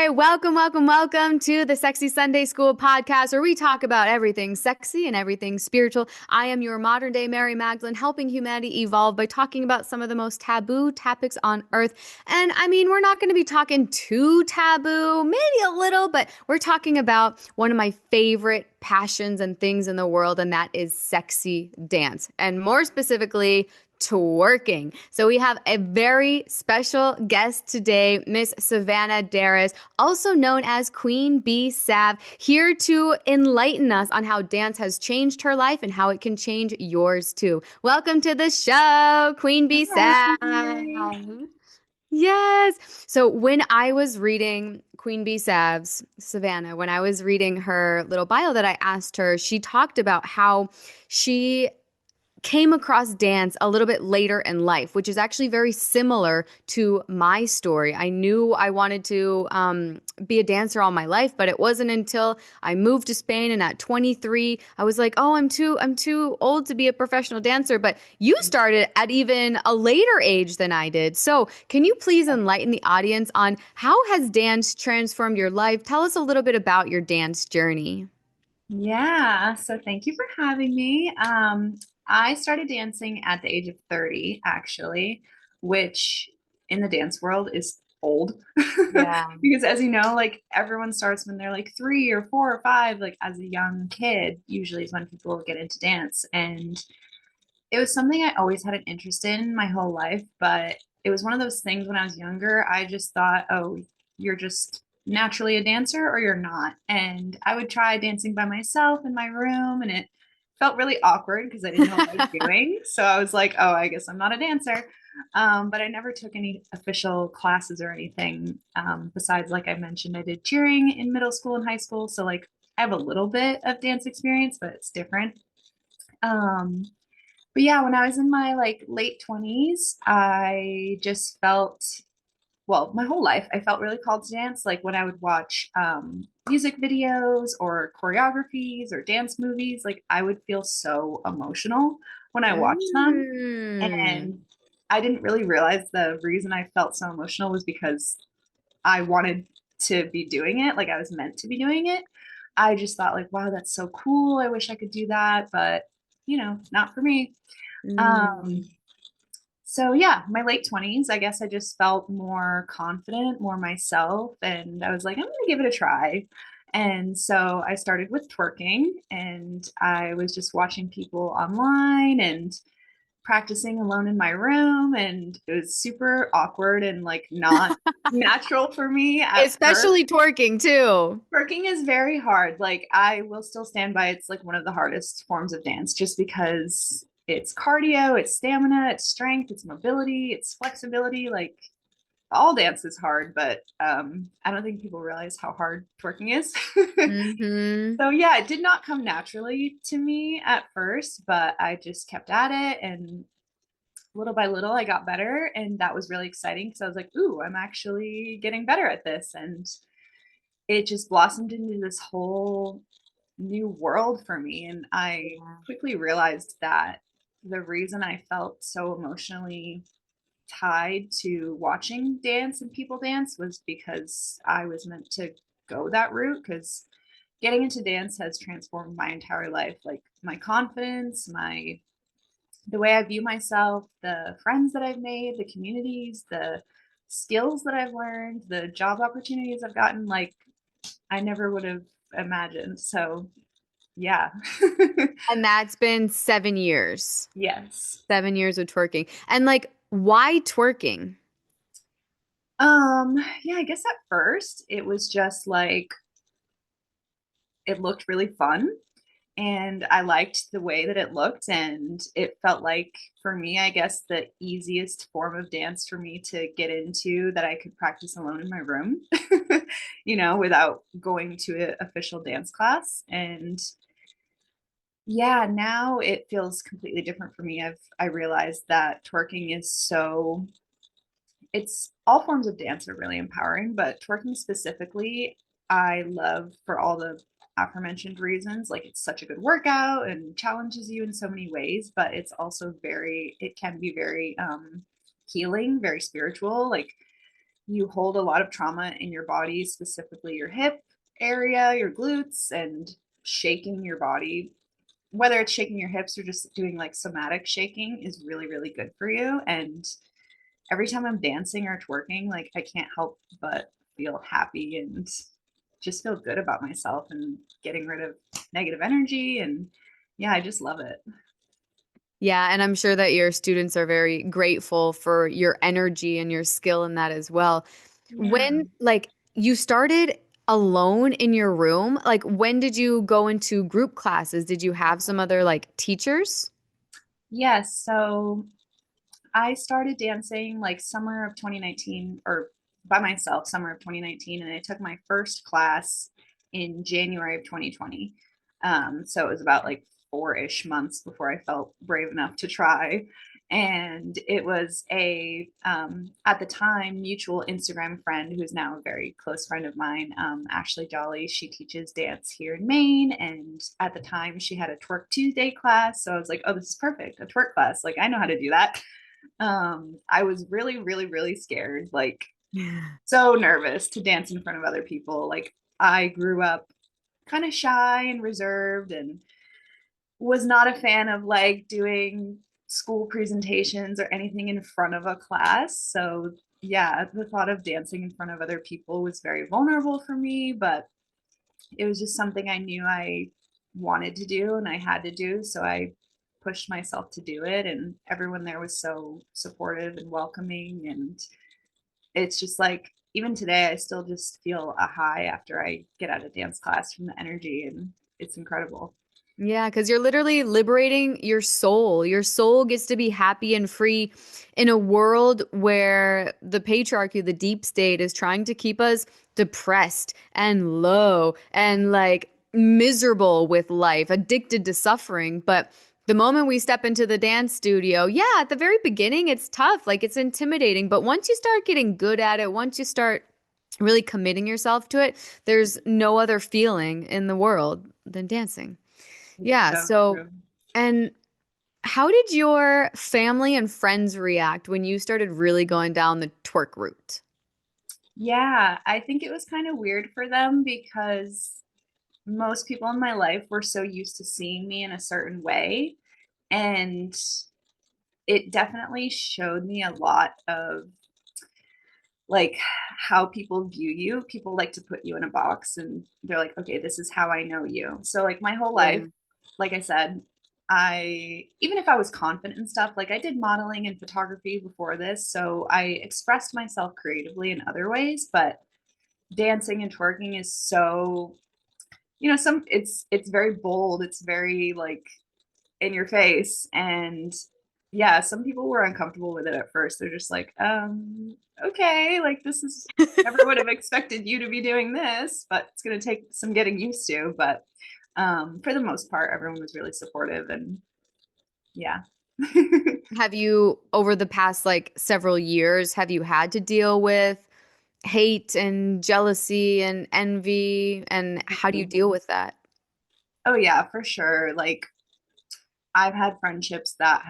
right, welcome to the Sexy Sunday School podcast, where we talk about everything sexy and everything spiritual. I am your modern day Mary Magdalene, helping humanity evolve by talking about some of the most taboo topics on earth. And I mean, we're not going to be talking too taboo, maybe a little, but we're talking about one of my favorite passions and things in the world, and that is sexy dance. And more specifically, twerking. So we have a very special guest today, Miss Savannah Darris, also known as Queen B Sav, here to enlighten us on how dance has changed her life and how it can change yours too. Welcome to the show, Queen B Sav. Hi. Yes. So when I was reading Queen B Sav's Savannah, when I was reading her little bio that I asked her, she talked about how she came across dance a little bit later in life, which is actually very similar to my story. I knew I wanted to be a dancer all my life, but it wasn't until I moved to Spain and at 23, I was like, "Oh, I'm too old to be a professional dancer." But you started at even a later age than I did. So, can you please enlighten the audience on how has dance transformed your life? Tell us a little bit about your dance journey. Yeah, so thank you for having me. I started dancing at the age of 30, actually, which in the dance world is old. Yeah. Because as you know, like everyone starts when they're like 3 or 4 or 5, like as a young kid, usually is when people get into dance. And it was something I always had an interest in my whole life, but it was one of those things when I was younger, I just thought, oh, you're just naturally a dancer or you're not. And I would try dancing by myself in my room, and it felt really awkward because I didn't know what I was doing. So I was like, oh, I guess I'm not a dancer. But I never took any official classes or anything. Besides, like I mentioned, I did cheering in middle school and high school. So, like, I have a little bit of dance experience, but it's different. Um, but yeah, when I was in my like late 20s, I just felt, well, my whole life, I felt really called to dance. Like when I would watch music videos or choreographies or dance movies, like I would feel so emotional when I watched them. Mm. And I didn't really realize the reason I felt so emotional was because I wanted to be doing it. Like I was meant to be doing it. I just thought like, wow, that's so cool. I wish I could do that, but not for me. Um, Mm. so yeah, my late 20s, I guess I just felt more confident, more myself, and I was like, I'm gonna give it a try. And so I started with twerking, and I was just watching people online and practicing alone in my room, and it was super awkward and like not natural for me at first. Especially twerking too. Twerking is very hard. Like I will still stand by it's like one of the hardest forms of dance just because it's cardio, it's stamina, it's strength, it's mobility, it's flexibility. Like all dance is hard, but I don't think people realize how hard twerking is. Mm-hmm. So yeah, it did not come naturally to me at first, but I just kept at it, and little by little I got better, and that was really exciting because I was like, ooh, I'm actually getting better at this. And it just blossomed into this whole new world for me. And I Yeah. quickly realized that the reason I felt so emotionally tied to watching dance and people dance was because I was meant to go that route. Because getting into dance has transformed my entire life, like my confidence, my the way I view myself, the friends that I've made, the communities, the skills that I've learned, the job opportunities I've gotten. Like I never would have imagined. So, yeah. And that's been 7 years. Yes. 7 years of twerking. And like, why twerking? Yeah, I guess at first it was just like it looked really fun, and I liked the way that it looked, and it felt like for me, I guess the easiest form of dance for me to get into that I could practice alone in my room, without going to an official dance class. And yeah, now it feels completely different for me. I realized that twerking is so it's all forms of dance are really empowering, but twerking specifically, I love for all the aforementioned reasons. Like it's such a good workout and challenges you in so many ways, but it's also it can be very healing, very spiritual. Like you hold a lot of trauma in your body, specifically your hip area, your glutes, and shaking your body, whether it's shaking your hips or just doing like somatic shaking, is really, really good for you. And every time I'm dancing or twerking, like I can't help but feel happy and just feel good about myself and getting rid of negative energy. And yeah, I just love it. Yeah, and I'm sure that your students are very grateful for your energy and your skill in that as well. Yeah. When like you started alone in your room, like when did you go into group classes? Did you have some other like teachers? Yes. So I started dancing like summer of 2019 or by myself, summer of 2019. And I took my first class in January of 2020. So it was about like 4-ish months before I felt brave enough to try. And it was at the time, mutual Instagram friend who's now a very close friend of mine, Ashley Jolly. She teaches dance here in Maine. And at the time, she had a Twerk Tuesday class. So I was like, oh, this is perfect, a twerk class. Like, I know how to do that. I was really, really, really scared, like Yeah. so nervous to dance in front of other people. Like I grew up kind of shy and reserved and was not a fan of like doing school presentations or anything in front of a class. So yeah, the thought of dancing in front of other people was very vulnerable for me, but it was just something I knew I wanted to do and I had to do. So I pushed myself to do it. And everyone there was so supportive and welcoming. And it's just like, even today, I still just feel a high after I get out of dance class from the energy. And it's incredible. Yeah, because you're literally liberating your soul. Your soul gets to be happy and free in a world where the patriarchy, the deep state, is trying to keep us depressed and low and like miserable with life, addicted to suffering. But the moment we step into the dance studio, yeah, at the very beginning, it's tough, like it's intimidating. But once you start getting good at it, once you start really committing yourself to it, there's no other feeling in the world than dancing. It's Yeah. so So, true. and how did your family and friends react when you started really going down the twerk route? Yeah, I think it was kind of weird for them because most people in my life were so used to seeing me in a certain way. And it definitely showed me a lot of like how people view you. People like to put you in a box and they're like, okay, this is how I know you. So like my whole life, Yeah. like I said, I even if I was confident and stuff, like I did modeling and photography before this, so I expressed myself creatively in other ways, but dancing and twerking is so, some it's very bold, it's very like in your face. And yeah, some people were uncomfortable with it at first. They're just like, okay, like this is, never would have expected you to be doing this, but it's going to take some getting used to. But for the most part, everyone was really supportive. And yeah. Have you, over the past like several years, have you had to deal with hate and jealousy and envy? And how do you deal with that? Oh yeah, for sure. Like I've had friendships that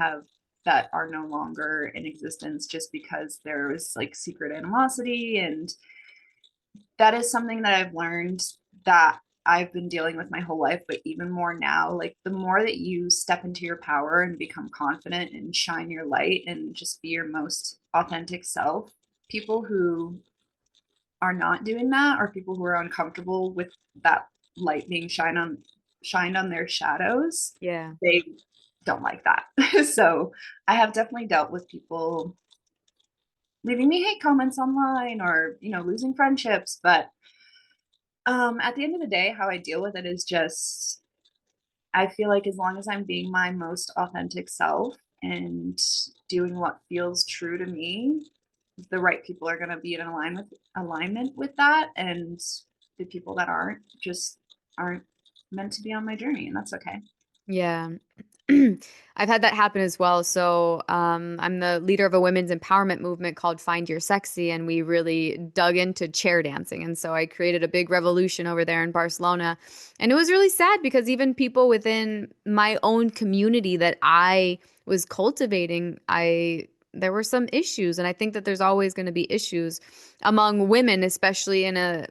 are no longer in existence just because there was like secret animosity. And that is something that I've learned that I've been dealing with my whole life, but even more now, like the more that you step into your power and become confident and shine your light and just be your most authentic self, people who are not doing that, or people who are uncomfortable with that light being shined on their shadows, Yeah. they don't like that. So I have definitely dealt with people leaving me hate comments online or, losing friendships. But at the end of the day, how I deal with it is just, I feel like as long as I'm being my most authentic self and doing what feels true to me, the right people are going to be in alignment with that. And the people that aren't just aren't meant to be on my journey. And that's okay. Yeah. I've had that happen as well. So, I'm the leader of a women's empowerment movement called Find Your Sexy, and we really dug into chair dancing. And so I created a big revolution over there in Barcelona. And it was really sad because even people within my own community that I was cultivating, I there were some issues, and I think that there's always going to be issues among women, especially in a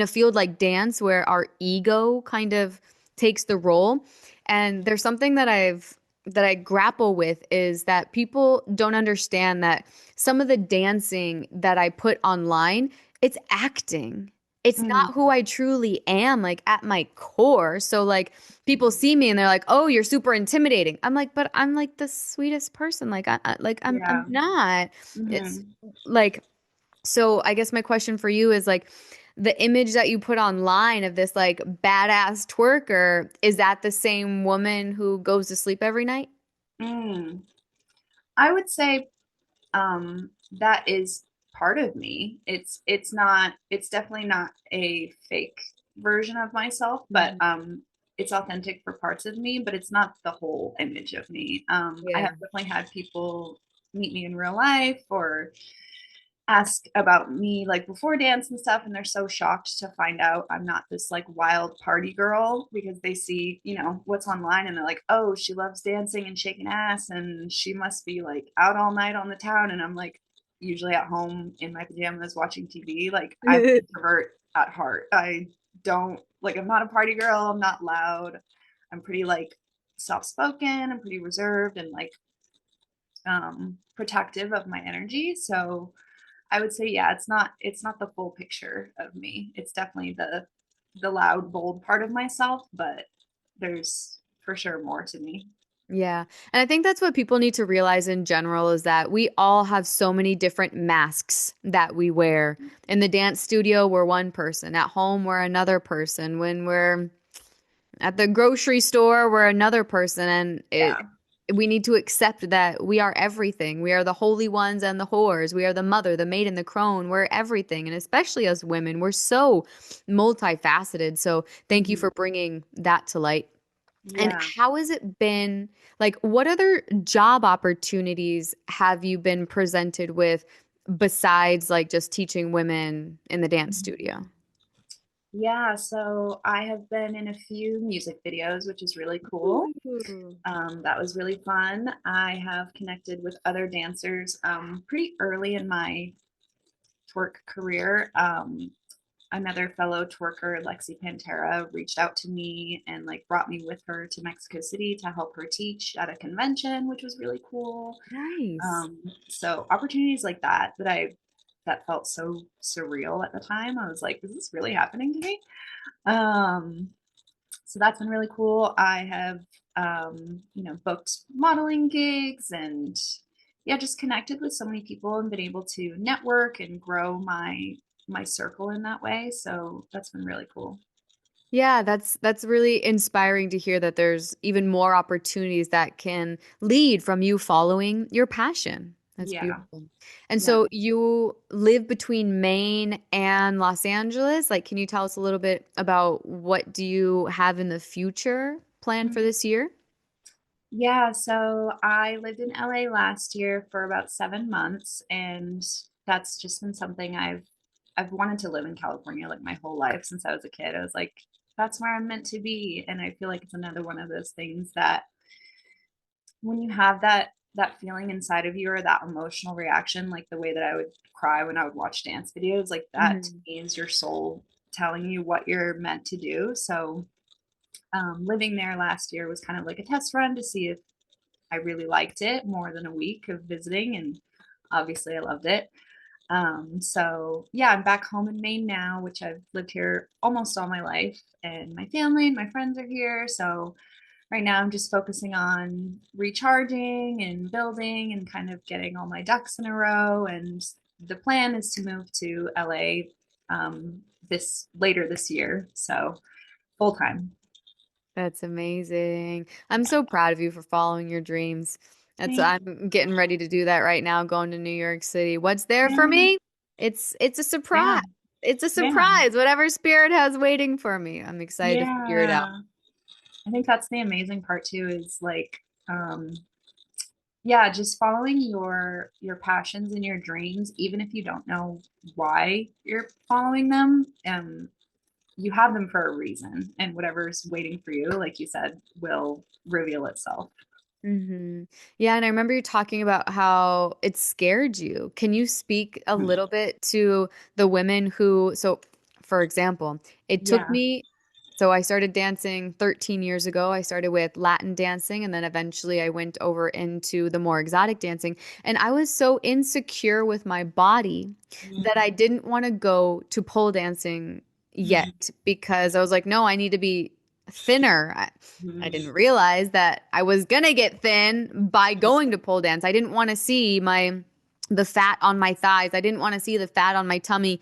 field like dance where our ego kind of takes the role. And there's something that I grapple with is that people don't understand that some of the dancing that I put online, it's acting. It's Mm, not who I truly am, like at my core. So like people see me and they're like, "Oh, you're super intimidating." I'm like, "But I'm like the sweetest person. Like I'm yeah. not." It's Hmm. like so I guess my question for you is like the image that you put online of this like badass twerker, is that the same woman who goes to sleep every night? Mm. I would say that is part of me. It's definitely not a fake version of myself, but Mhm. it's authentic for parts of me, but it's not the whole image of me. I Yeah. have definitely had people meet me in real life or ask about me like before dance and stuff, and they're so shocked to find out I'm not this like wild party girl because they see, what's online, and they're like, "Oh, she loves dancing and shaking ass and she must be like out all night on the town." And I'm like usually at home in my pajamas watching TV. Like, I'm an introvert at heart. I don't like, I'm not a party girl, I'm not loud. I'm pretty like soft-spoken, I'm pretty reserved and like protective of my energy. So I would say, yeah, it's not the full picture of me. It's definitely the loud, bold part of myself, but there's for sure more to me. Yeah. And I think that's what people need to realize in general is that we all have so many different masks that we wear. In the dance studio, we're one person. At home, we're another person. When we're at the grocery store, we're another person. And Yeah. we need to accept that we are everything. We are the holy ones and the whores. We are the mother, the maid, and the crone. We're everything. And especially as women, we're so multifaceted. So thank you Mhm. for bringing that to light. And Yeah. how has it been? Like, what other job opportunities have you been presented with besides like just teaching women in the dance studio? Yeah, so I have been in a few music videos, which is really cool. Ooh. That was really fun. I have connected with other dancers pretty early in my twerk career. Another fellow twerker, Lexi Pantera, reached out to me and like brought me with her to Mexico City to help her teach at a convention, which was really cool. Nice. So opportunities like that felt so surreal at the time. I was like, is this really happening to me? Um, so that's been really cool. I have booked modeling gigs and yeah, just connected with so many people and been able to network and grow my circle in that way. So that's been really cool. Yeah, that's really inspiring to hear that there's even more opportunities that can lead from you following your passion. That's Yeah. beautiful. And Yeah. so you live between Maine and Los Angeles. Like, can you tell us a little bit about what do you have in the future planned for this year? Yeah, so I lived in LA last year for about 7 months, and that's just been something I've wanted to live in California like my whole life since I was a kid. I was like, that's where I'm meant to be. And I feel like it's another one of those things that when you have that feeling inside of you or that emotional reaction, like the way that I would cry when I would watch dance videos, like that to Mhm. me is your soul telling you what you're meant to do. So living there last year was kind of like a test run to see if I really liked it more than a week of visiting, and obviously I loved it. So yeah, I'm back home in Maine now, which I've lived here almost all my life, and my family and my friends are here. So right now I'm just focusing on recharging and building and kind of getting all my ducks in a row. And the plan is to move to LA this later this year, so full time. That's amazing. I'm so proud of you for following your dreams. Thank I'm getting ready to do that right now, going to New York City. What's there for you. me? It's a Yeah, surprise. It's a yeah, surprise. Whatever spirit has waiting for me. I'm excited to figure it out. yeah. I think that's the amazing part too, is like um yeah, just following your passions and your dreams, even if you don't know why you're following them. You have them for a reason, and whatever's waiting for you, like you said, will reveal itself. Yeah, and I remember you talking about how it scared you. Can you speak a little bit to the women who, so for example, it took Yeah. me, so I started dancing 13 years ago. I started with Latin dancing, and then eventually I went over into the more exotic dancing. And I was so insecure with my body that I didn't want to go to pole dancing yet because I was like, no, I need to be thinner. I didn't Mhm. realize that I was gonna get thin by going to pole dance. I didn't want to see the fat on my thighs. I didn't want to see the fat on my tummy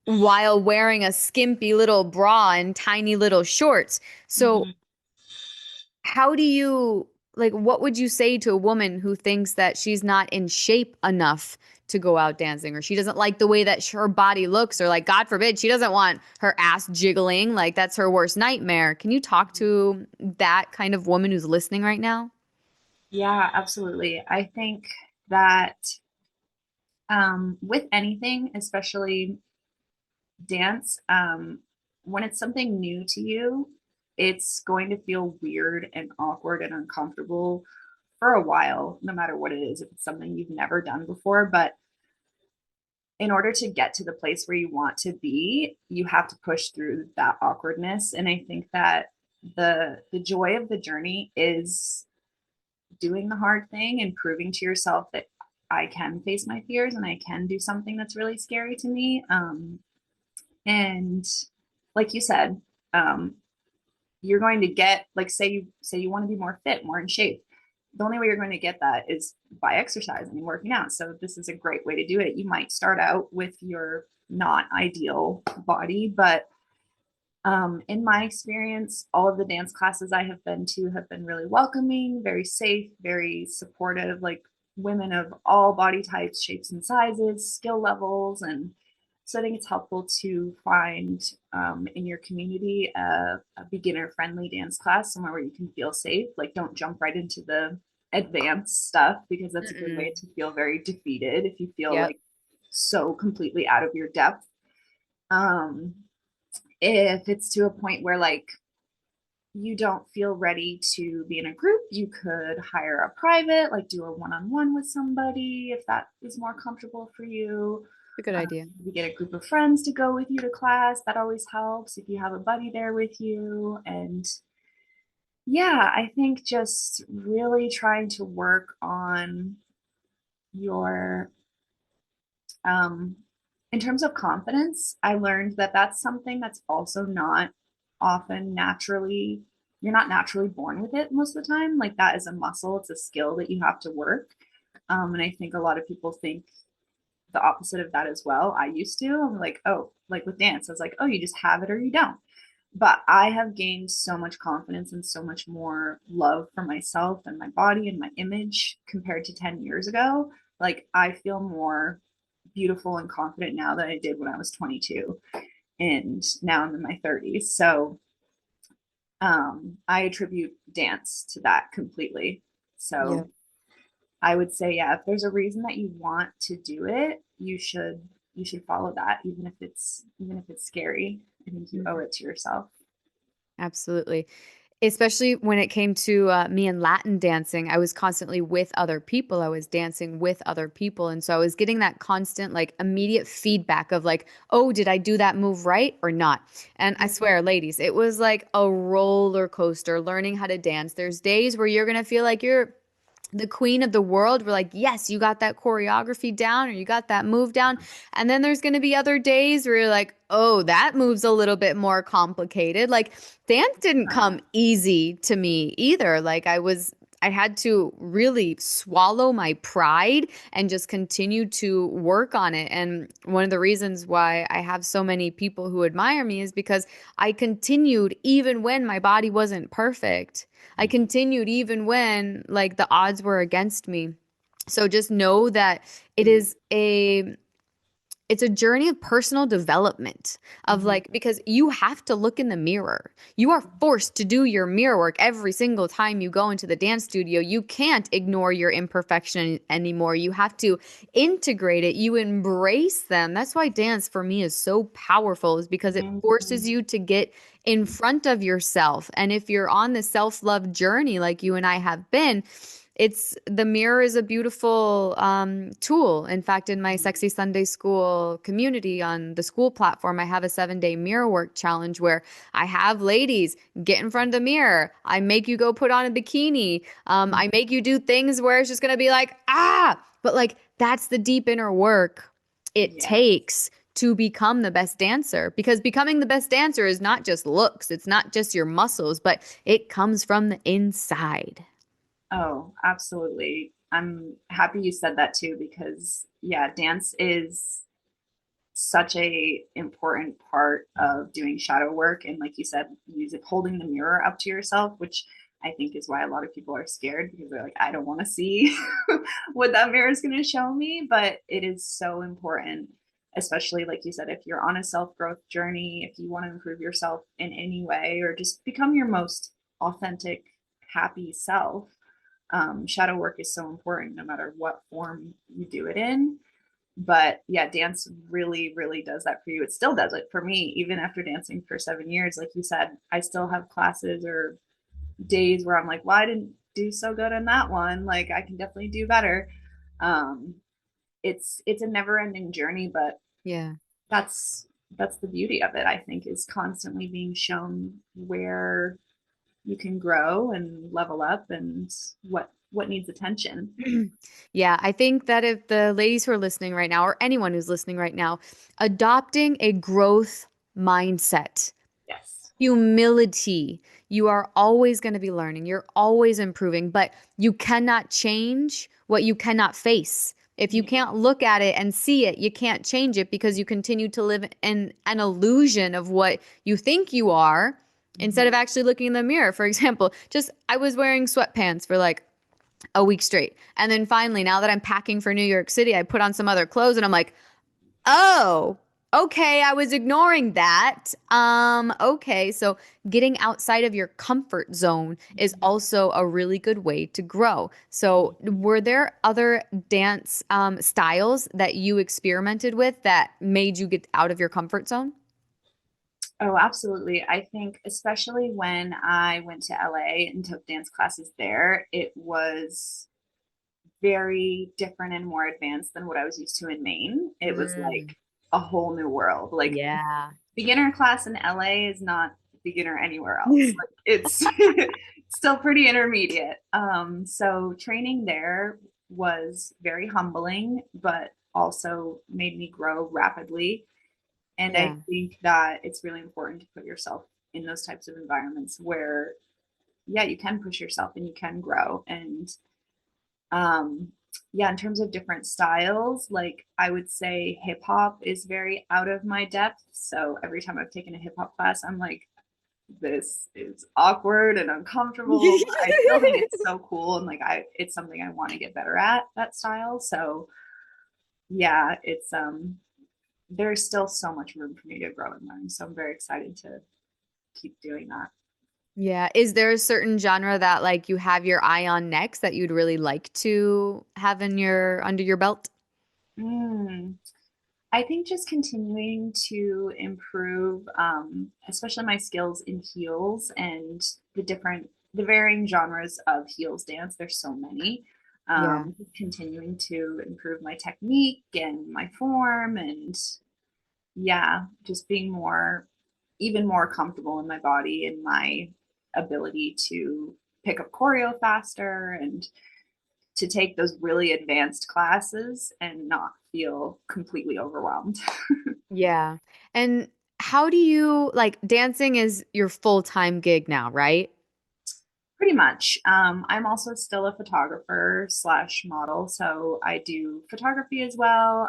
while wearing a skimpy little bra and tiny little shorts. So, Mhm. how do you like what would you say to a woman who thinks that she's not in shape enough to go out dancing or she doesn't like the way that her body looks or like God forbid she doesn't want her ass jiggling like that's her worst nightmare. Can you talk to that kind of woman who's listening right now? Yeah, absolutely. I think that with anything, especially dance, when it's something new to you, it's going to feel weird and awkward and uncomfortable for a while, no matter what it is, if it's something you've never done before. But in order to get to the place where you want to be, you have to push through that awkwardness. And I think that the joy of the journey is doing the hard thing and proving to yourself that I can face my fears and I can do something that's really scary to me. And like you said, um, you're going to get like say you want to be more fit, more in shape. The only way you're going to get that is by exercising and working out. So this is a great way to do it. You might start out with your not ideal body, but in my experience, all of the dance classes I have been to have been really welcoming, very safe, very supportive, like women of all body types, shapes, and sizes, skill levels. And so I think it's helpful to find in your community a beginner friendly dance class, somewhere where you can feel safe. Like, don't jump right into the advanced stuff because that's a good way Mm-mm. to feel very defeated if you feel Yep. like so completely out of your depth. Um, if it's to a point where like you don't feel ready to be in a group, you could hire a private, like do a one-on-one with somebody if that is more comfortable for you. A good idea. You get a group of friends to go with you to class. That always helps if you have a buddy there with you. And yeah, I think just really trying to work on your Um, in terms of confidence, I learned that that's something that's also not often naturally, you're not naturally born with it most of the time. Like that is a muscle, it's a skill that you have to work. And I think a lot of people think the opposite of that as well. I used to, I'm like, oh, like with dance, I was like, oh, you just have it or you don't. But I have gained so much confidence and so much more love for myself and my body and my image compared to 10 years ago. Like, I feel more beautiful and confident now than I did when I was 22. And now I'm in my 30s. So I attribute dance to that completely. So Yep. I would say, yeah, if there's a reason that you want to do it, you should follow that, even if it's scary. I think you owe Mhm. it to yourself. Absolutely. Especially when it came to me and Latin dancing, I was constantly with other people. I was dancing with other people. And so I was getting that constant, like, immediate feedback of, like, oh, did I do that move right or not? And I swear, ladies, it was like a roller coaster learning how to dance. There's days where you're going to feel like you're the queen of the world. We're like, yes, you got that choreography down or you got that move down. And then there's going to be other days where you're like, oh, that move's a little bit more complicated. Like, dance didn't come easy to me either. I had to really swallow my pride and just continue to work on it. And one of the reasons why I have so many people who admire me is because I continued even when my body wasn't perfect. I continued even when like the odds were against me. So just know that it is it's a journey of personal development of Mhm. like because you have to look in the mirror. You are forced to do your mirror work every single time you go into the dance studio. You can't ignore your imperfection anymore. You have to integrate it. You embrace them. That's why dance for me is so powerful is because it forces Mhm. you to get in front of yourself. And if you're on the self-love journey like you and I have been, it's the mirror is a beautiful tool. In fact, in my Sexy Sunday School community on the school platform, I have a 7 day mirror work challenge where I have ladies get in front of the mirror. I make you go put on a bikini. I make you do things where it's just going to be like, ah, but like that's the deep inner work it Yeah. takes to become the best dancer because becoming the best dancer is not just looks, it's not just your muscles, but it comes from the inside. Oh, absolutely. I'm happy you said that too because yeah, dance is such a important part of doing shadow work and like you said, use it holding the mirror up to yourself, which I think is why a lot of people are scared because they're like, I don't want to see what that mirror is going to show me, but it is so important, especially like you said, if you're on a self-growth journey, if you want to improve yourself in any way or just become your most authentic, happy self. Shadow work is so important no matter what form you do it in. But yeah, dance really, really does that for you. It still does it for me, even after dancing for 7 years. Like you said, I still have classes or days where I'm like, well, I didn't do so good on that one. Like I can definitely do better. Um, it's a never ending journey, but Yeah. that's the beauty of it, I think, is constantly being shown where you can grow and level up and what needs attention. Yeah, I think that if the ladies who are listening right now, or anyone who's listening right now, adopting a growth mindset, Yes. humility, you are always going to be learning, you're always improving, but you cannot change what you cannot face. If you Yeah. can't look at it and see it, you can't change it because you continue to live in an illusion of what you think you are instead of Mhm. actually looking in the mirror. For example, just I was wearing sweatpants for like a week straight. And then finally, now that I'm packing for New York City, I put on some other clothes and I'm like, oh, okay, I was ignoring that. Okay, so getting outside of your comfort zone is also a really good way to grow. So, were there other dance styles that you experimented with that made you get out of your comfort zone? Oh, absolutely. I think, especially when I went to LA and took dance classes there, it was very different and more advanced than what I was used to in Maine. It was Mm, like a whole new world. Like yeah. beginner class in LA is not beginner anywhere else. Like it's still pretty intermediate. So training there was very humbling, but also made me grow rapidly. And I Yeah. think that it's really important to put yourself in those types of environments where, yeah, you can push yourself and you can grow. And um, yeah, in terms of different styles, like I would say hip hop is very out of my depth. So every time I've taken a hip hop class, I'm like, this is awkward and uncomfortable. I still think it's so cool and like it's something I want to get better at, that style. So yeah, it's there's still so much room for me to grow and learn. So I'm very excited to keep doing that. Yeah. Is there a certain genre that like you have your eye on next that you'd really like to have in your under your belt? Mm, I think just continuing to improve, especially my skills in heels and the varying genres of heels dance. There's so many. Yeah. Continuing to improve my technique and my form, and yeah, just being even more comfortable in my body and my ability to pick up choreo faster and to take those really advanced classes and not feel completely overwhelmed. Yeah. And how do you like dancing is your full-time gig now, right? Pretty much. I'm also still a photographer slash model, so I do photography as well,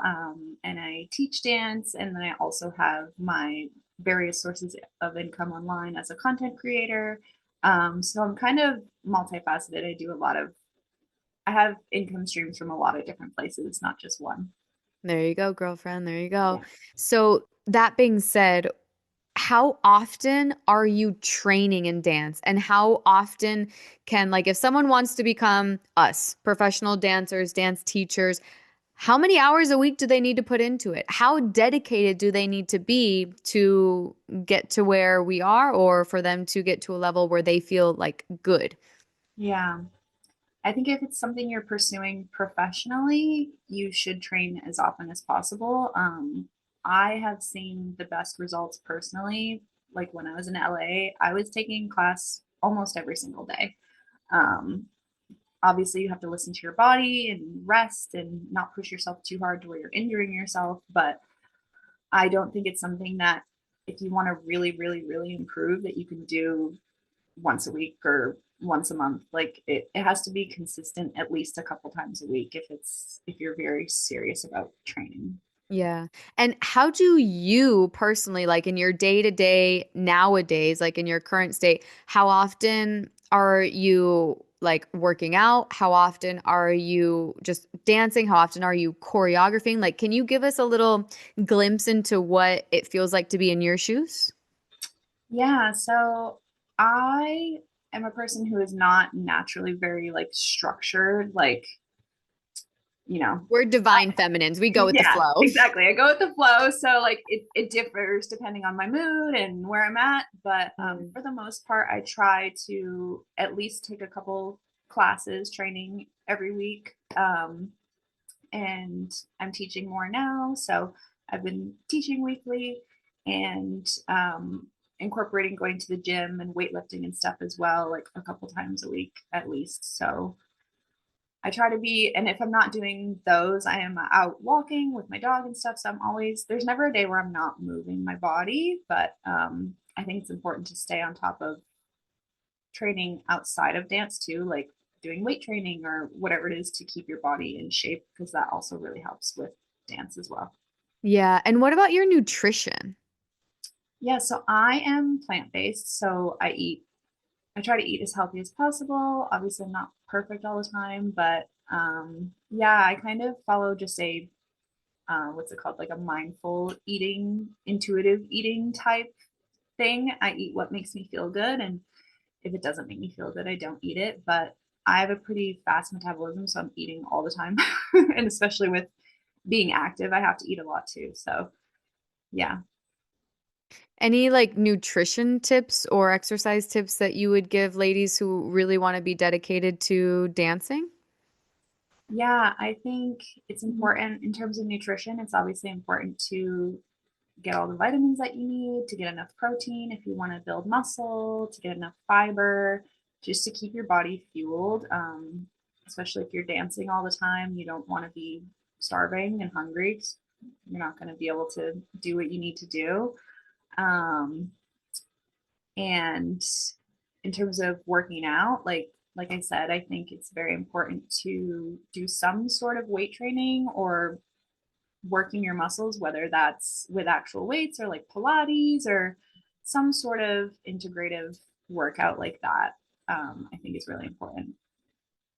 and I teach dance, and then I also have my various sources of income online as a content creator. So I'm kind of multifaceted. I have income streams from a lot of different places, not just one. There you go, girlfriend. There you go. Yeah. So, that being said, how often are you training in dance? And how often can, like, if someone wants to become us, professional dancers, dance teachers, how many hours a week do they need to put into it? How dedicated do they need to be to get to where we are, or for them to get to a level where they feel like good? Yeah. I think if it's something you're pursuing professionally, you should train as often as possible. I have seen the best results personally. Like when I was in LA, I was taking class almost every single day. Um, Obviously, you have to listen to your body and rest and not push yourself too hard to where you're injuring yourself. But I don't think it's something that if you want to really, really, really improve, that you can do once a week or once a month. Like it has to be consistent at least a couple times a week if you're very serious about training. Yeah. And how do you personally, like in your day to day nowadays, like in your current state, how often are you like working out? How often are you just dancing? How often are you choreographing? Like, can you give us a little glimpse into what it feels like to be in your shoes? Yeah, so I am a person who is not naturally very like structured, like, you know, We're divine feminines. We go with the yeah, flow. exactly. I go with the flow. So like it differs depending on my mood and where I'm at. But Mm. for the most part, I try to at least take a couple classes, training every week. And I'm teaching more now. So I've been teaching weekly and incorporating going to the gym and weightlifting and stuff as well, like a couple times a week at least. So I try to be, and if I'm not doing those, I am out walking with my dog and stuff. So I'm always, there's never a day where I'm not moving my body, but I think it's important to stay on top of training outside of dance too, like doing weight training or whatever it is to keep your body in shape, because that also really helps with dance as well. Yeah. And what about your nutrition? Yeah, so I am plant-based, so I try to eat as healthy as possible. Obviously, I'm not perfect all the time, but yeah, I kind of follow just a what's it called, like a mindful eating, intuitive eating type thing. I eat what makes me feel good, and if it doesn't make me feel good, I don't eat it. But I have a pretty fast metabolism, so I'm eating all the time, and especially with being active, I have to eat a lot too. So yeah. Any like nutrition tips or exercise tips that you would give ladies who really want to be dedicated to dancing? Yeah, I think it's important in terms of nutrition. It's obviously important to get all the vitamins that you need, to get enough protein if you want to build muscle, to get enough fiber, just to keep your body fueled. Especially if you're dancing all the time, you don't want to be starving and hungry. You're not going to be able to do what you need to do. Um, and in terms of working out, like I said, I think it's very important to do some sort of weight training or working your muscles, whether that's with actual weights or like Pilates or some sort of integrative workout like that. I think is really important.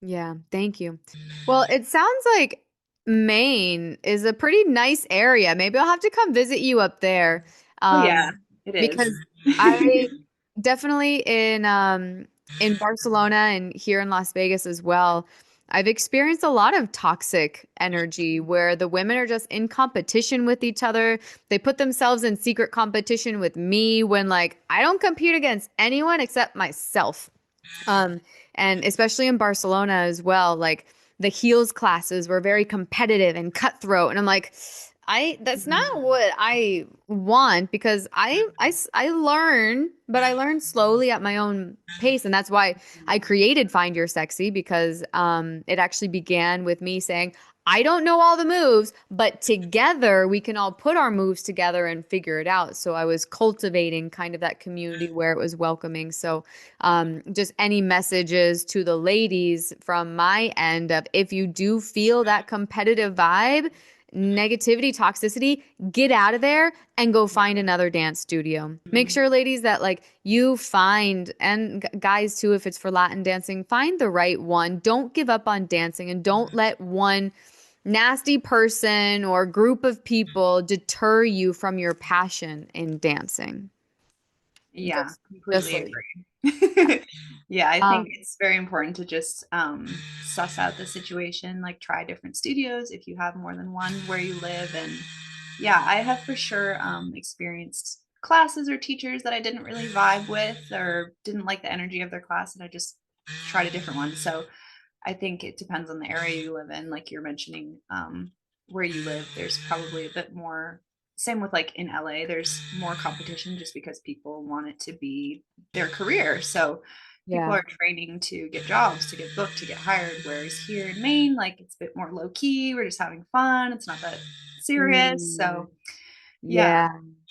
Yeah, thank you. Well, it sounds like Maine is a pretty nice area. Maybe I'll have to come visit you up there. Oh yeah, Um, it is. because I definitely in Barcelona and here in Las Vegas as well, I've experienced a lot of toxic energy where the women are just in competition with each other. They put themselves in secret competition with me when like I don't compete against anyone except myself. Um, and especially in Barcelona as well, like the heels classes were very competitive and cutthroat. And I'm like, that's not what I want because I learn, but I learn slowly at my own pace. And that's why I created Find Your Sexy because it actually began with me saying, I don't know all the moves, but together we can all put our moves together and figure it out. So I was cultivating kind of that community where it was welcoming. So just any messages to the ladies from my end of if you do feel that competitive vibe, negativity, toxicity, get out of there and go find another dance studio. Make sure, ladies, that like you find, and guys too, if it's for Latin dancing, find the right one. Don't give up on dancing and don't let one nasty person or group of people deter you from your passion in dancing? Yeah, Just completely so you. agree. Yeah, I think Um, it's very important to just suss out the situation, like try different studios if you have more than one where you live. And yeah, I have for sure experienced classes or teachers that I didn't really vibe with or didn't like the energy of their class, and I just tried a different one. So I think it depends on the area you live in. Like you're mentioning, where you live, there's probably a bit more. Same with like in LA, there's more competition just because people want it to be their career. So people yeah. are training to get jobs, to get booked, to get hired. Whereas here in Maine, like it's a bit more low key. We're just having fun. It's not that serious. Mm. So yeah,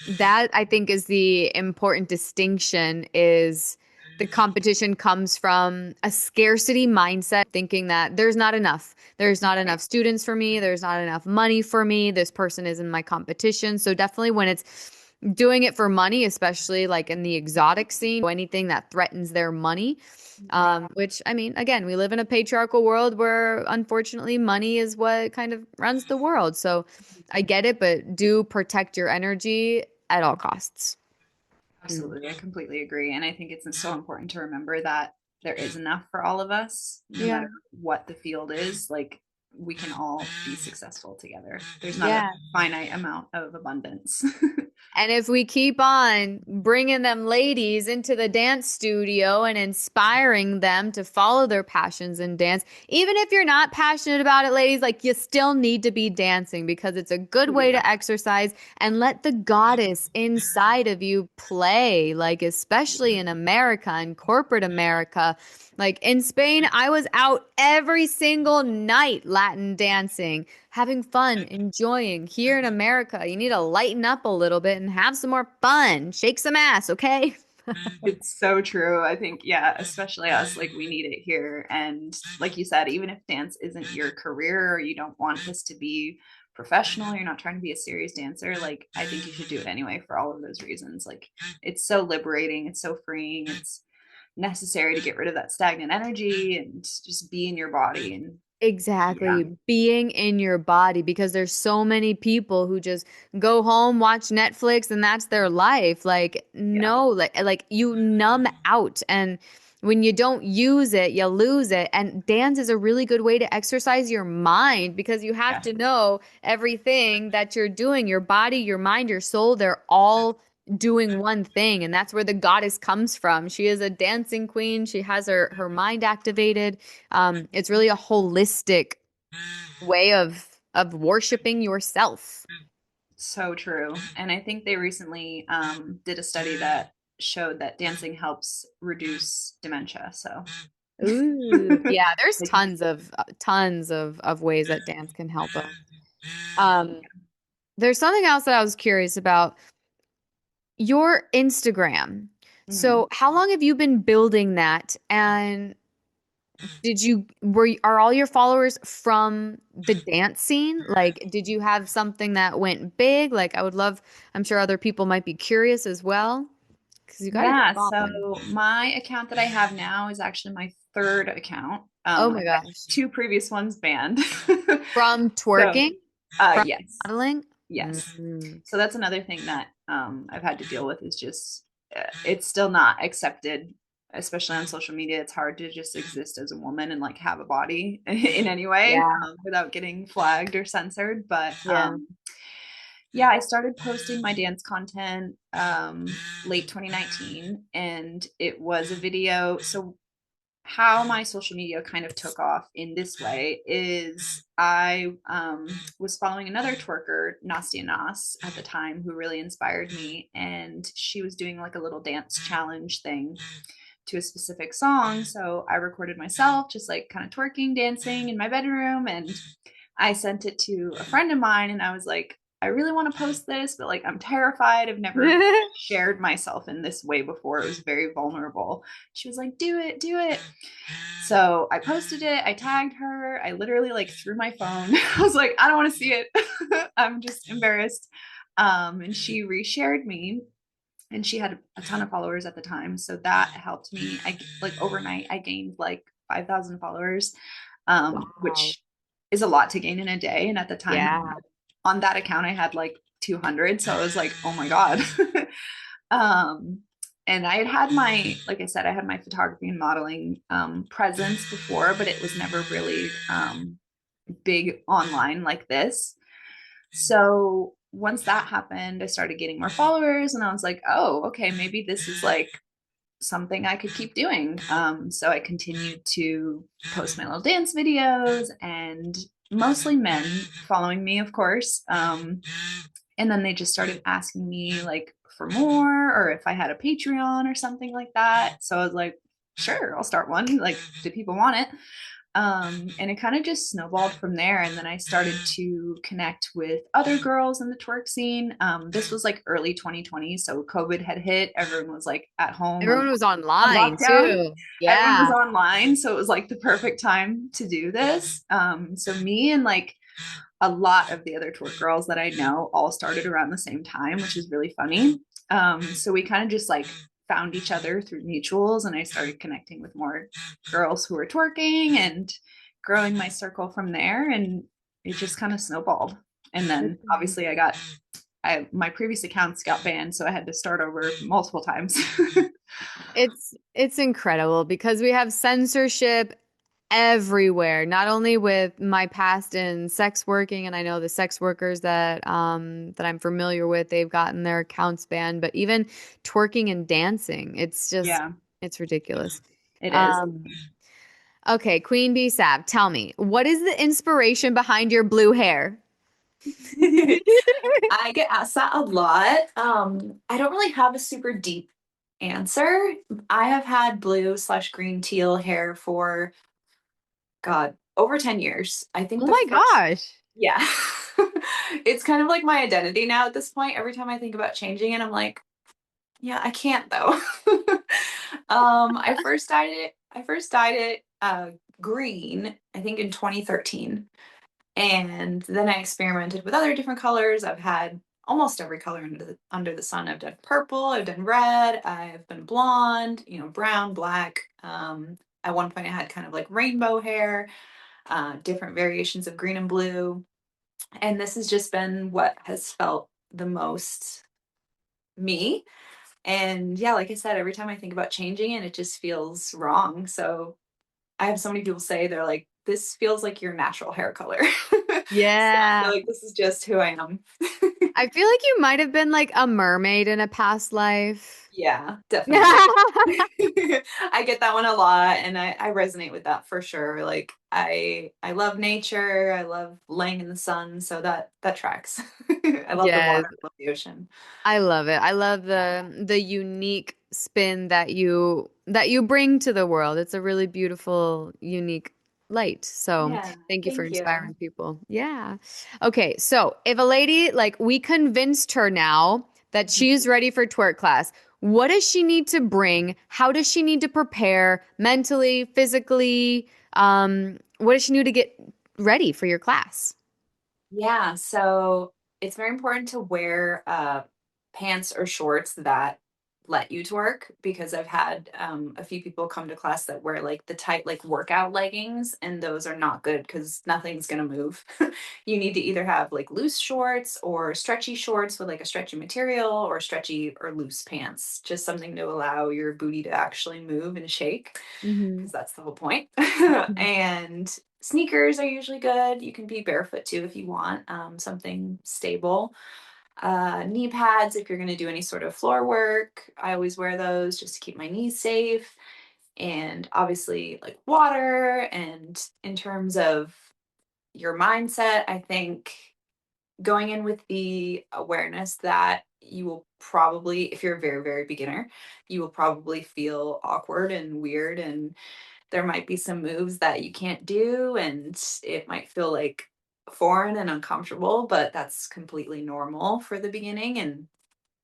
Yeah, that I think is the important distinction is the competition comes from a scarcity mindset, thinking that there's not enough. There's not right. enough students for me. There's not enough money for me. This person is in my competition. So definitely when it's doing it for money, especially like in the exotic scene, anything that threatens their money, which I mean, again, we live in a patriarchal world where unfortunately money is what kind of runs the world. So I get it, but do protect your energy at all costs. Mm. Absolutely. I completely agree. And I think it's so important to remember that there is enough for all of us, no Yeah. matter what the field is. Like, we can all be successful together. There's not a Yeah. finite amount of abundance. And if we keep on bringing them ladies into the dance studio and inspiring them to follow their passions in dance, even if you're not passionate about it, ladies, like you still need to be dancing because it's a good way Yeah. to exercise and let the goddess inside of you play. Like, especially in America and corporate America. Like in Spain, I was out every single night Latin dancing, having fun, enjoying. Here in America, you need to lighten up a little bit and have some more fun. Shake some ass, okay? It's so true. I think, yeah, especially us, like we need it here. And like you said, even if dance isn't your career or you don't want this to be professional, you're not trying to be a serious dancer, like I think you should do it anyway for all of those reasons. Like it's so liberating, it's so freeing, it's necessary to get rid of that stagnant energy and just be in your body. And yeah, Exactly. Being in your body because there's so many people who just go home, watch Netflix, and that's their life. Like, yeah, no, like you numb out. And when you don't use it, you lose it. And dance is a really good way to exercise your mind because you have yeah. to know everything that you're doing, your body, your mind, your soul, they're all doing one thing. And that's where the goddess comes from. She is a dancing queen. She has her mind activated. It's really a holistic way of worshiping yourself. So true. And I think they recently did a study that showed that dancing helps reduce dementia. So Ooh, yeah, there's like, tons of ways that dance can help us. Um, there's something else that I was curious about. Your Instagram. mhm. So, how long have you been building that? And are all your followers from the dance scene? Like, did you have something that went big? Like, I would love, I'm sure other people might be curious as well, because you got a good Yeah, so following. my account that I have now is actually my third account. Oh I my had gosh. two previous ones banned. From So, twerking, from yes, modeling. yes. Mm, So that's another thing that I've had to deal with is just it's still not accepted, especially on social media. It's hard to just exist as a woman and like have a body in any way yeah, without getting flagged or censored. But yeah. yeah, I started posting my dance content late 2019, and it was a video. So how my social media kind of took off in this way is I was following another twerker, Nastia Nas, at the time, who really inspired me. And she was doing like a little dance challenge thing to a specific song. So I recorded myself just like kind of twerking, dancing in my bedroom. And I sent it to a friend of mine and I was like, I really want to post this, but like I'm terrified. I've never shared myself in this way before. It was very vulnerable. She was like, do it, do it. So I posted it, I tagged her, I literally like threw my phone. I was like, I don't want to see it. I'm just embarrassed. And she reshared me and she had a ton of followers at the time. So that helped me. I like overnight, I gained like 5,000 followers, Wow. which is a lot to gain in a day. And at the time Yeah. on that account, I had like 200. So I was like, oh my God. um, and I had my, like I said, I had my photography and modeling presence before, but it was never really big online like this. So once that happened, I started getting more followers, and I was like, oh, okay, maybe this is like something I could keep doing. So I continued to post my little dance videos, and mostly men following me, of course. And then they just started asking me like for more, or if I had a Patreon or something like that. So I was like, sure, I'll start one. Like, do people want it? And it kind of just snowballed from there. And then I started to connect with other girls in the twerk scene. This was like early 2020, so COVID had hit. Everyone was like at home Everyone was on online lockdown. too. Everyone was Yeah. online, so it was like the perfect time to do this. So me and like a lot of the other twerk girls that I know all started around the same time, which is really funny. So we kind of just like found each other through mutuals, and I started connecting with more girls who were twerking and growing my circle from there. And it just kind of snowballed. And then obviously my previous accounts got banned, so I had to start over multiple times. It's incredible because we have censorship everywhere, not only with my past in sex working, and I know the sex workers that I'm familiar with, they've gotten their accounts banned, but even twerking and dancing. It's just Yeah, it's ridiculous. it is. Um, okay, Queen B Sav, tell me, what is the inspiration behind your blue hair? I get asked that a lot. I don't really have a super deep answer. I have had blue slash green teal hair for, God, over 10 years. I think Oh the my first, gosh. yeah. It's kind of like my identity now at this point. Every time I think about changing it, I'm like, yeah, I can't though. I first dyed it green, I think in 2013. And then I experimented with other different colors. I've had almost every color under the sun. I've done purple, I've done red, I've been blonde, brown, black. At one point, I had kind of like rainbow hair, different variations of green and blue. And this has just been what has felt the most me. And yeah, like I said, every time I think about changing it, it just feels wrong. So I have so many people say they're like, this feels like your natural hair color. So I feel Yeah. like this is just who I am. I feel like you might have been like a mermaid in a past life. Yeah, definitely. I get that one a lot, and I resonate with that for sure. Like I love nature. I love laying in the sun, so that tracks. I love the Yes. water, I love the ocean. I love it. I love Yeah. the unique spin that you bring to the world. It's a really beautiful, unique light. So, Yeah. thank you for Thank you. inspiring people. Yeah. Okay, so if a lady like we convinced her now that Mhm. she's ready for twerk class, what does she need to bring? How does she need to prepare mentally, physically? What does she need to get ready for your class? Yeah, so it's very important to wear pants or shorts that let you twerk, because I've had a few people come to class that wear like the tight like workout leggings, and those are not good because nothing's gonna move. You need to either have like loose shorts or stretchy shorts with like a stretchy material, or stretchy or loose pants, just something to allow your booty to actually move and shake, Hmm. because that's the whole point. And sneakers are usually good. You can be barefoot too if you want, something stable. Knee pads if you're going to do any sort of floor work. I always wear those just to keep my knees safe. And obviously, like water. And in terms of your mindset, I think going in with the awareness that you will probably, if you're a very, very beginner, you will probably feel awkward and weird, and there might be some moves that you can't do, and it might feel like foreign and uncomfortable, but that's completely normal for the beginning. And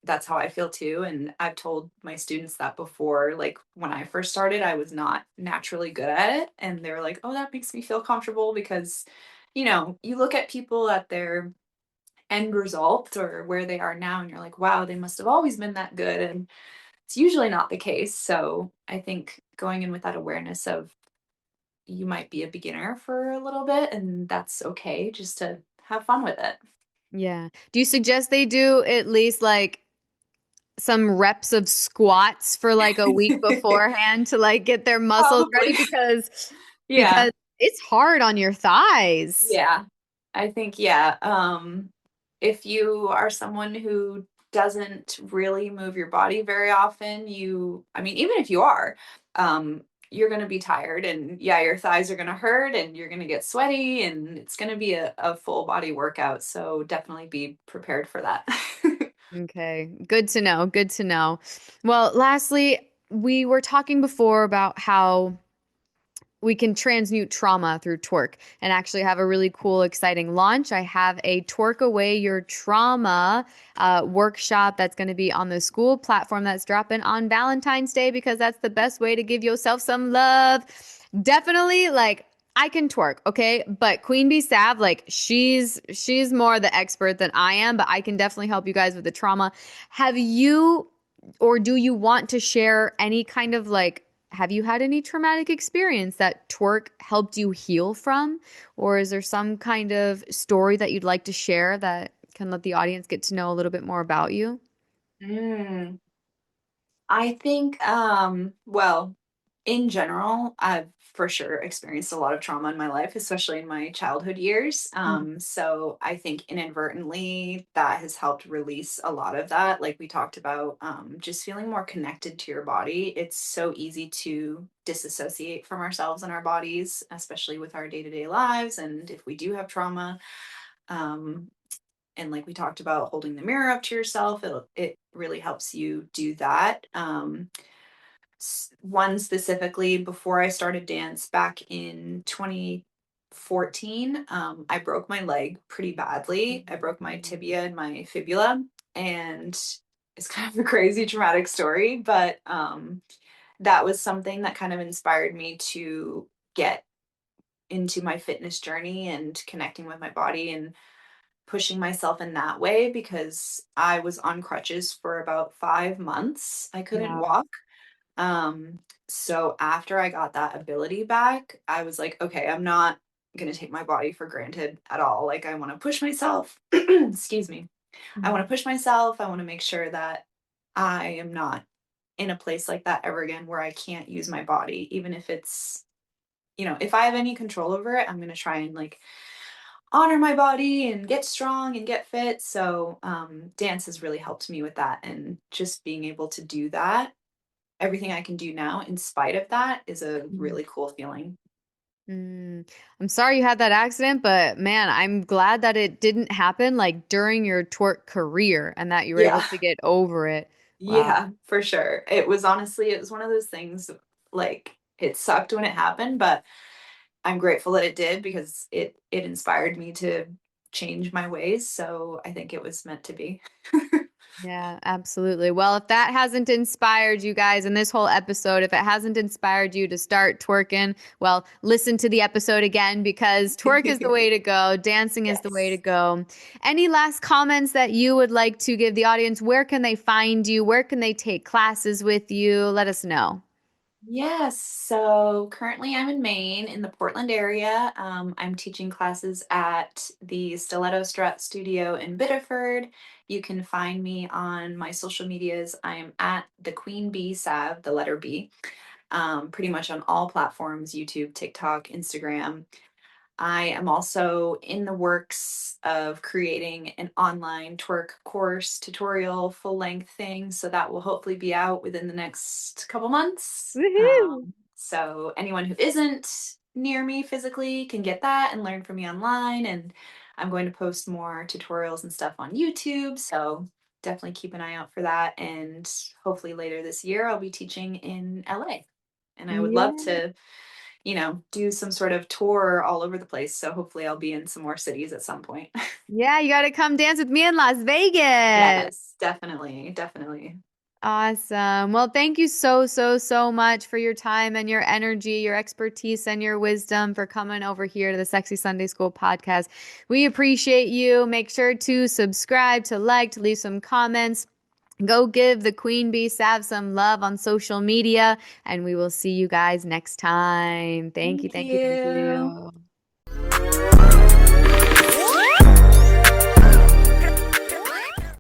that's how I feel too. And I've told my students that before. Like when I first started, I was not naturally good at it. And they're like, oh, that makes me feel comfortable because, you look at people at their end result or where they are now, and you're like, wow, they must have always been that good. And it's usually not the case. So I think going in with that awareness of you might be a beginner for a little bit, and that's okay just to have fun with it. Yeah. Do you suggest they do at least like some reps of squats for like a week beforehand to like get their muscles ready Probably. Yeah. because it's hard on your thighs. Yeah. I think, yeah. If you are someone who doesn't really move your body very often, I mean, even if you are, you're going to be tired, and yeah, your thighs are going to hurt and you're going to get sweaty, and it's going to be a full body workout. So definitely be prepared for that. Okay, good to know. Good to know. Well, lastly, we were talking before about how we can transmute trauma through twerk and actually have a really cool, exciting launch. I have a Twerk Away Your Trauma workshop that's going to be on the school platform that's dropping on Valentine's Day because that's the best way to give yourself some love. Definitely, like, I can twerk, okay? But Queen B Sav, like she's more the expert than I am, but I can definitely help you guys with the trauma. Have you or do you want to share any kind of like have you had any traumatic experience that twerk helped you heal from? Or is there some kind of story that you'd like to share that can let the audience get to know a little bit more about you? Mm. I think, well, in general, I've for sure experienced a lot of trauma in my life, especially in my childhood years. Mhm. So I think inadvertently that has helped release a lot of that. Like we talked about, just feeling more connected to your body. It's so easy to disassociate from ourselves and our bodies, especially with our day to day lives. And if we do have trauma, um, and like we talked about holding the mirror up to yourself, it really helps you do that. One specifically, before I started dance back in 2014, I broke my leg pretty badly. I broke my tibia and my fibula, and it's kind of a crazy traumatic story, but that was something that kind of inspired me to get into my fitness journey and connecting with my body and pushing myself in that way because I was on crutches for about 5 months. I couldn't Wow. walk. Um, so after I got that ability back, I was like, okay, I'm not going to take my body for granted at all. Like I want to push myself. Excuse me. I want to push myself. I want to make sure that I am not in a place like that ever again where I can't use my body, even if it's, if I have any control over it, I'm going to try and like honor my body and get strong and get fit. So, dance has really helped me with that. And just being able to do that, everything I can do now in spite of that is a Mhm. really cool feeling. Mm. I'm sorry you had that accident, but man, I'm glad that it didn't happen like during your twerk career and that you were able Yeah. to get over it. Wow. Yeah, for sure. It was one of those things like it sucked when it happened, but I'm grateful that it did because it inspired me to change my ways. So I think it was meant to be. Yeah, absolutely. Well, if that hasn't inspired you guys in this whole episode, if it hasn't inspired you to start twerking, well, listen to the episode again because twerk is the way to go. Dancing is the way to Yes. go. Any last comments that you would like to give the audience? Where can they find you? Where can they take classes with you? Let us know. Yes. So currently I'm in Maine in the Portland area. I'm teaching classes at the Stiletto Strut Studio in Biddeford. You can find me on my social medias. I'm at the Queen B Sav, the letter B, pretty much on all platforms: YouTube, TikTok, Instagram. I am also in the works of creating an online twerk course tutorial full length thing. So that will hopefully be out within the next couple months. Woohoo! So anyone who isn't near me physically can get that and learn from me online. And I'm going to post more tutorials and stuff on YouTube. So definitely keep an eye out for that. And hopefully later this year, I'll be teaching in LA. And I would love Yeah. to do some sort of tour all over the place. So hopefully I'll be in some more cities at some point. Yeah, you got to come dance with me in Las Vegas. Yes, definitely, definitely. Awesome. Well, thank you so, so, so much for your time and your energy, your expertise, and your wisdom for coming over here to the Sexy Sunday School podcast. We appreciate you. Make sure to subscribe, to like, to leave some comments. Go give the Queen Bee Sav some love on social media, and we will see you guys next time. Thank you, Thank thank you, thank you. you.